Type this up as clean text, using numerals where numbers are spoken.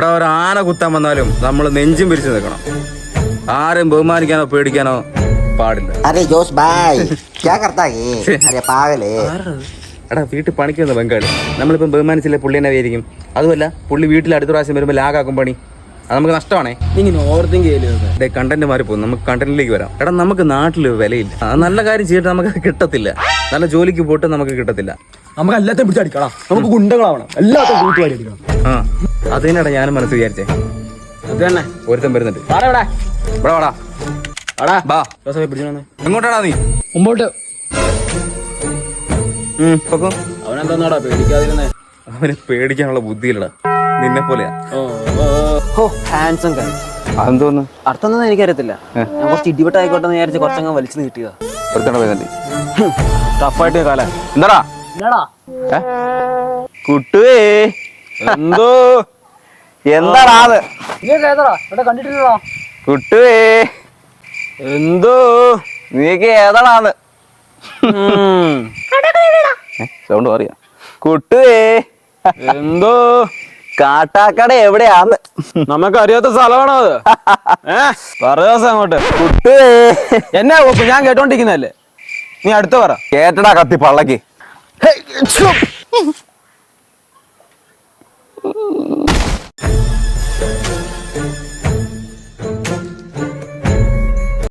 ഇവിടെ ഒരു ആന കുത്താൻ വന്നാലും നമ്മൾ നെഞ്ചും പിരിച്ചു നിൽക്കണം. ആരും ബഹുമാനിക്കാനോ പേടിക്കാനോ പാടില്ല. അരെ ജോസ് ഭായ് ക്യാ കർത്താ ഹേ? അരെ പാഗലേ. എടാ വീട്ടിൽ പണിക്കുന്ന ബംഗാളി നമ്മളിപ്പം ബഹുമാനിച്ചില്ലേ പുള്ളി തന്നെ വിചാരിക്കും. അതുമല്ല പുള്ളി വീട്ടിൽ അടുത്ത പ്രാവശ്യം വരുമ്പോൾ ലാഗാക്കും പണി. അത് നമുക്ക് നഷ്ടമാണേ. കണ്ടന്റ് മാറിപ്പോകും. നമുക്ക് കണ്ടന്റിലേക്ക് വരാം. എടാ നമുക്ക് നാട്ടിൽ വിലയില്ല. നല്ല കാര്യം ചെയ്തിട്ട് നമുക്ക് കിട്ടത്തില്ല. നല്ല ജോലിക്ക് പോയിട്ട് നമുക്ക് കിട്ടത്തില്ല. നമുക്ക് എല്ലാத்தைയും പിടിച്ചടിക്കണം. നമുക്ക് ഗുണ്ടകളാവണം. എല്ലാത്തും കൂട്ടുകാരി അടിക്കണം. ആ അതിനാടാ ഞാനും മനസ്സ് വിചാരിച്ചേ. അത് തന്നെ ഒരുത്തം വരുന്നുണ്ട്. എങ്ങോട്ടാടാ നീ? മുമ്പോട്ട്. അവനെന്താ പേടിക്കാതിരുന്നേ? അവന് പേടിക്കാനുള്ള ബുദ്ധിയില്ലടാ. നിന്നെ പോലെയാ. അതെന്തോന്ന് അർത്ഥം എനിക്കറിയത്തില്ല. ഞാൻ കുറച്ച് ഇടിവെട്ടായിക്കോട്ടെ എന്ന് വിചാരിച്ച് കുറച്ചങ്ങ് വലിച്ചു നീട്ടിയതാ. ടഫായിട്ട് കാല എന്താടാ കുട്ടുവേ എന്തോ എന്താടാ അത് കണ്ടിട്ടില്ലടാ. കുട്ടുവേ എന്തോ നീക്ക് ഏതാടാന്ന് സൗണ്ട് പറയാ. കുട്ടുവേ എന്തോ കാട്ടാക്കട എവിടെയാന്ന് നമുക്ക് അറിയാത്ത സ്ഥലമാണോ അത്? പറയാ അങ്ങോട്ട്. കുട്ടുവേ എന്നാ ഞാൻ കേട്ടോണ്ടിരിക്കുന്നല്ലേ? നീ അടുത്ത പറ. കേട്ടടാ കത്തി പള്ളക്ക്.